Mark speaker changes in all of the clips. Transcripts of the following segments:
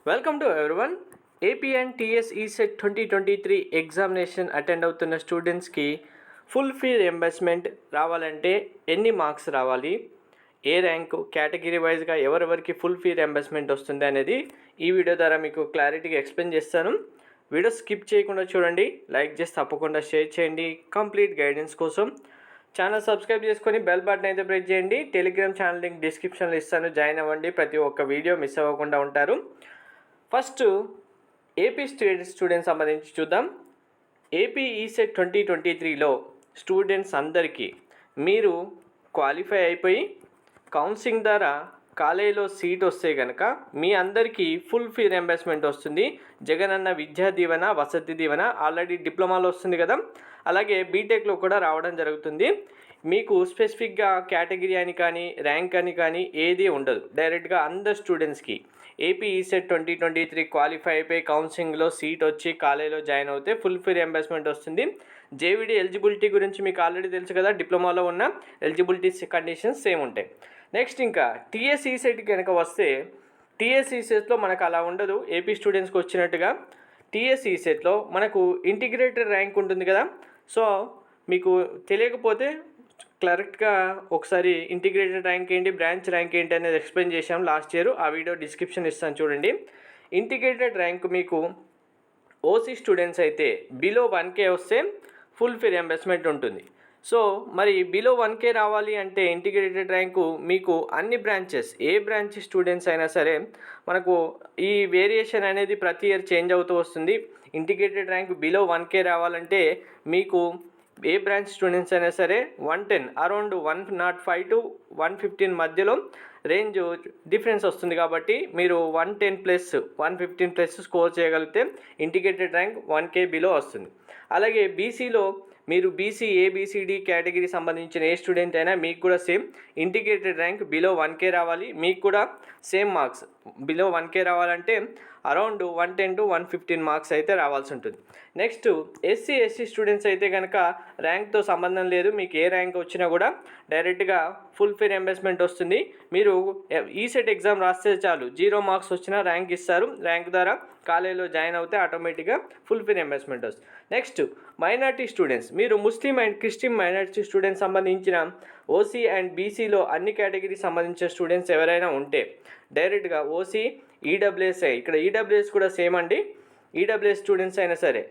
Speaker 1: Welcome to everyone. AP and TS ECET 2023 examination attend అవుతున్న స్టూడెంట్స్కి full fee reimbursement రావాలంటే ఎన్ని మార్క్స్ రావాలి, ఏ ర్యాంకు, కేటగిరీ వైజ్గా ఎవరెవరికి ఫుల్ ఫీ రియంబర్స్మెంట్ వస్తుంది అనేది ఈ వీడియో ద్వారా మీకు క్లారిటీగా ఎక్స్ప్లెయిన్ చేస్తాను. వీడియో స్కిప్ చేయకుండా చూడండి, లైక్ చేసి తప్పకుండా షేర్ చేయండి. కంప్లీట్ గైడెన్స్ కోసం ఛానల్ సబ్స్క్రైబ్ చేసుకొని బెల్ బటన్ అయితే ప్రెస్ చేయండి. టెలిగ్రామ్ ఛానల్ లింక్ డిస్క్రిప్షన్లో ఇస్తాను, జాయిన్ అవ్వండి. ప్రతి ఒక్క వీడియో మిస్ అవ్వకుండా ఉంటారు. ఫస్ట్ ఏపీ స్టూడెంట్స్ సంబంధించి చూద్దాం. ఏపీ ఈసెట్ 2023లో స్టూడెంట్స్ అందరికీ మీరు క్వాలిఫై అయిపోయి కౌన్సిలింగ్ ద్వారా కాలేజీలో సీట్ వస్తే కనుక మీ అందరికీ ఫుల్ ఫీ రియంబర్స్మెంట్ వస్తుంది. జగనన్న విద్యా దీవెన, వసతి దీవెన ఆల్రెడీ డిప్లొమాలో వస్తుంది కదా, అలాగే బీటెక్లో కూడా రావడం జరుగుతుంది. మీకు స్పెసిఫిక్గా కేటగిరీ అని కానీ ర్యాంక్ అని కానీ ఏది ఉండదు. డైరెక్ట్గా అందరు స్టూడెంట్స్కి ఏపీ ఈసెట్ 2023 క్వాలిఫై అయిపోయి కౌన్సిలింగ్లో సీట్ వచ్చి కాలేజీలో జాయిన్ అవుతే ఫుల్ ఫీ రియంబర్స్మెంట్ వస్తుంది. జేవిడి ఎలిజిబిలిటీ గురించి మీకు ఆల్రెడీ తెలుసు కదా, డిప్లొమాలో ఉన్న ఎలిజిబిలిటీ కండిషన్స్ సేమ్ ఉంటాయి. నెక్స్ట్ ఇంకా టీఎస్ ఈసెట్కి కనుక వస్తే టీఎస్ ఈసెట్లో మనకు అలా ఉండదు. ఏపీ స్టూడెంట్స్కి వచ్చినట్టుగా టీఎస్ ఈసెట్లో మనకు ఇంటిగ్రేటెడ్ ర్యాంక్ ఉంటుంది కదా. సో మీకు తెలియకపోతే కరెక్ట్గా ఒకసారి ఇంటిగ్రేటెడ్ ర్యాంక్ ఏంటి, బ్రాంచ్ ర్యాంక్ ఏంటి అనేది ఎక్స్ప్లెయిన్ చేశాం లాస్ట్ ఇయర్. ఆ వీడియో డిస్క్రిప్షన్ ఇస్తాను చూడండి. ఇంటిగ్రేటెడ్ ర్యాంక్ మీకు ఓసీ స్టూడెంట్స్ అయితే బిలో 1K వస్తే ఫుల్ ఫీ రియంబర్స్మెంట్ ఉంటుంది. సో మరి బిలో 1K రావాలి అంటే ఇంటిగ్రేటెడ్ ర్యాంకు మీకు అన్ని బ్రాంచెస్, ఏ బ్రాంచ్ స్టూడెంట్స్ అయినా సరే మనకు ఈ వేరియేషన్ అనేది ప్రతి ఇయర్ చేంజ్ అవుతూ వస్తుంది. ఇంటిగ్రేటెడ్ ర్యాంక్ బిలో 1K రావాలంటే మీకు ఏ బ్రాంచ్ స్టూడెంట్స్ అయినా సరే 110 అరౌండ్ 105 to 115 మధ్యలో రేంజ్ డిఫరెన్స్ వస్తుంది. కాబట్టి మీరు 110 ప్లస్ 115 ప్లస్ స్కోర్ చేయగలిగితే ఇంటిగ్రేటెడ్ ర్యాంక్ 1K బిలో వస్తుంది. అలాగే బీసీలో మీరు బీసీ ఏబిసిడి కేటగిరీ సంబంధించిన ఏ స్టూడెంట్ అయినా మీకు కూడా same integrated rank below 1K రావాలి. మీకు కూడా సేమ్ మార్క్స్ బిలో 1K రావాలంటే అరౌండ్ 110 to 115 మార్క్స్ అయితే రావాల్సి ఉంటుంది. నెక్స్ట్ ఎస్సీ స్టూడెంట్స్ అయితే కనుక ర్యాంక్తో సంబంధం లేదు. మీకు ఏ ర్యాంక్ వచ్చినా కూడా డైరెక్ట్గా ఫుల్ ఫీ రియంబర్స్మెంట్ వస్తుంది. మీరు ఈసెట్ ఎగ్జామ్ రాస్తే చాలు, 0 మార్క్స్ వచ్చినా ర్యాంక్ ఇస్తారు. ర్యాంక్ ద్వారా కాలేజీలో జాయిన్ అవుతే ఆటోమేటిక్గా ఫుల్ ఫీ రియంబర్స్మెంట్ వస్తుంది. నెక్స్ట్ మైనార్టీ స్టూడెంట్స్, మీరు Muslim and Christian minority students సంబంధించిన ఓసీ అండ్ బీసీలో అన్ని కేటగిరీ సంబంధించిన స్టూడెంట్స్ ఎవరైనా ఉంటే డైరెక్ట్గా ఓసీ ఈడబ్ల్యూఎస్ఐ, ఇక్కడ ఈడబ్ల్యూఎస్ కూడా సేమ్ అండి. ఈడబ్ల్యూఎస్ స్టూడెంట్స్ అయినా సరే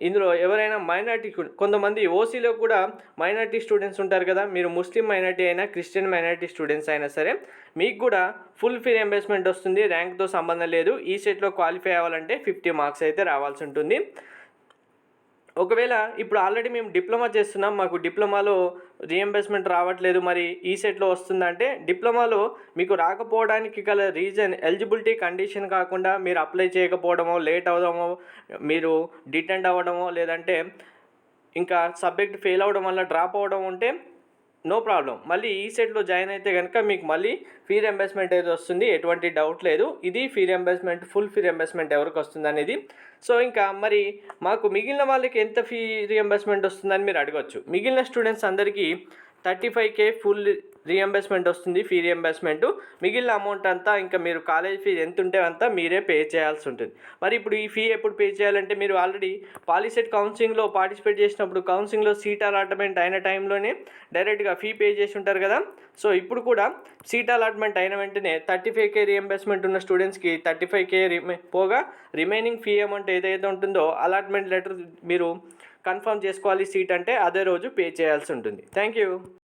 Speaker 1: ఇందులో ఎవరైనా మైనార్టీ, కొంతమంది ఓసీలో కూడా మైనార్టీ స్టూడెంట్స్ ఉంటారు కదా, మీరు ముస్లిం మైనార్టీ అయినా క్రిస్టియన్ మైనార్టీ స్టూడెంట్స్ అయినా సరే మీకు కూడా ఫుల్ ఫీ రియంబర్స్మెంట్ వస్తుంది. ర్యాంక్తో సంబంధం లేదు. ఈ సెట్లో క్వాలిఫై అవ్వాలంటే 50 మార్క్స్ అయితే రావాల్సి ఉంటుంది. ఒకవేళ ఇప్పుడు ఆల్రెడీ మేము డిప్లొమా చేస్తున్నాం, మాకు డిప్లొమాలో రియంబర్స్మెంట్ రావట్లేదు, మరి ఈ సెట్లో వస్తుందంటే డిప్లొమాలో మీకు రాకపోవడానికి గల రీజన్ ఎలిజిబిలిటీ కండిషన్ కాకుండా మీరు అప్లై చేయకపోవడమో, లేట్ అవడమో, మీరు డిటెండ్ అవ్వడమో, లేదంటే ఇంకా సబ్జెక్ట్ ఫెయిల్ అవ్వడం వల్ల డ్రాప్ అవ్వడం ఉంటే నో ప్రాబ్లం. మళ్ళీ ఈ సెట్లో జాయిన్ అయితే కనుక మీకు మళ్ళీ ఫీ రియంబర్స్మెంట్ అయితే వస్తుంది, ఎటువంటి డౌట్ లేదు. ఇది fee reimbursement, full fee reimbursement ఎవరికి వస్తుంది అనేది. సో ఇంకా మరి మాకు మిగిలిన వాళ్ళకి ఎంత ఫీ రియంబర్స్మెంట్ వస్తుందని మీరు అడగచ్చు. మిగిలిన స్టూడెంట్స్ అందరికీ 35K ఫుల్ రియంబర్స్మెంట్ వస్తుంది, ఫీ రియంబర్స్మెంట్. మిగిలిన అమౌంట్ అంతా ఇంకా మీరు కాలేజ్ ఫీ ఎంత ఉంటే అంతా మీరే పే చేయాల్సి ఉంటుంది. మరి ఇప్పుడు ఈ ఫీ ఎప్పుడు పే చేయాలంటే మీరు ఆల్రెడీ పాలిసెట్ కౌన్సిలింగ్లో పార్టిసిపేట్ చేసినప్పుడు కౌన్సిలింగ్లో సీట్ అలాట్మెంట్ అయిన టైంలోనే డైరెక్ట్గా ఫీ పే చేసి ఉంటారు కదా. సో ఇప్పుడు కూడా సీట్ అలాట్మెంట్ అయిన వెంటనే 35K రియంబర్స్మెంట్ ఉన్న స్టూడెంట్స్కి 35K పోగా రిమైనింగ్ ఫీ అమౌంట్ ఏదైతే ఉంటుందో అలాట్మెంట్ లెటర్ మీరు కన్ఫర్మ్ చేసుకోవాలి. సీట్ అంటే అదే రోజు పే చేయాల్సి ఉంటుంది. Thank you.